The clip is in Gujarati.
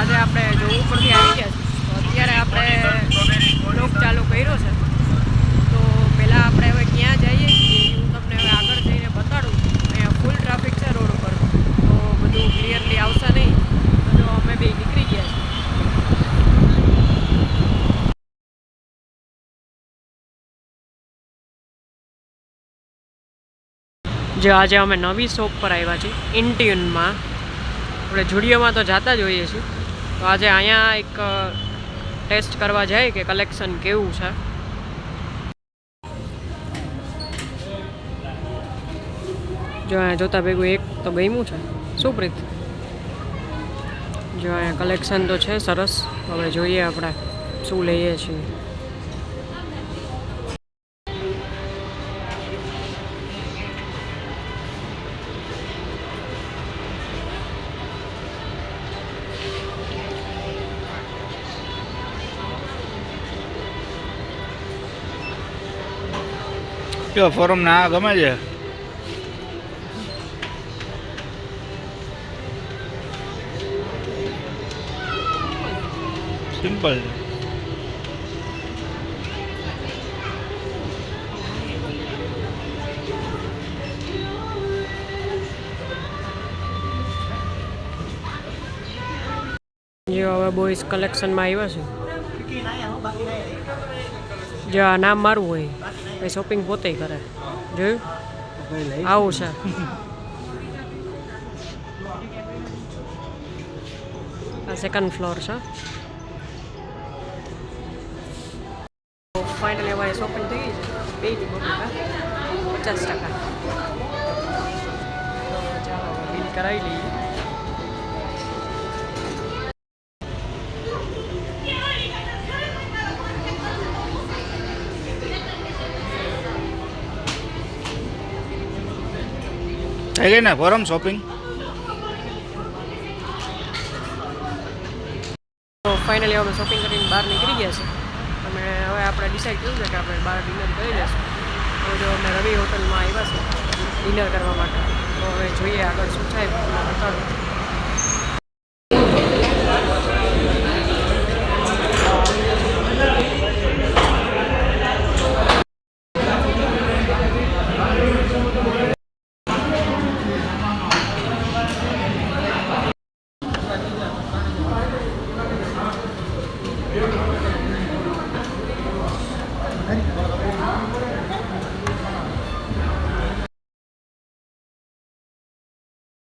આજે આપણે જો ઉપરથી આવી ગયા છે તો અત્યારે આપણે બ્લોગ ચાલુ કર્યો છે. તો પહેલાં આપણે હવે ક્યાં જઈએ છીએ હું તમને હવે આગળ જઈને બતાડું. અહીંયા ફૂલ ટ્રાફિક છે રોડ ઉપર, તો બધું ક્લિયરલી આવશે નહીં. તો જો અમે બી નીકળી ગયા છીએ. જે આજે અમે નવી શોપ પર આવ્યા છીએ ઇન્ટ્યુનમાં. આપણે જુડિયોમાં તો જતા જ હોઈએ છીએ, તો આજે અહીંયા એક ટેસ્ટ કરવા જાય કે કલેક્શન કેવું છે. જો અહીંયા જોતા ભેગું એક તો ગમ્યું છે. શું પ્રીત? જો અહીંયા કલેક્શન તો છે સરસ. હવે જોઈએ આપણે શું લઈએ છીએ. કયો ફોરમ ના ગમે છે? સિમ્પલ છે. જો હવે બોયઝ કલેક્શનમાં આવ્યા છે. જો આ નામ મારું હોય એ શોપિંગ પોતે કરે. જોયું આવું છે. આ સેકન્ડ ફ્લોર છે. ફાઇનલી અમારી શોપિંગ થઈ ગઈ છે. બેની બોટલ 50%. ચાલો બિલ કરાવી લઈએ. થઈ ગઈ ને ફોરમ શોપિંગ? તો ફાઇનલી અમે શોપિંગ કરીને બહાર નીકળી ગયા છે. અને હવે આપણે ડિસાઈડ કર્યું છે કે આપણે બહાર ડિનર કરી લઈશું. તો જો અમે રવિ હોટલમાં આવ્યા છે ડિનર કરવા માટે. તો હવે જોઈએ આગળ શું થાય બતાડું.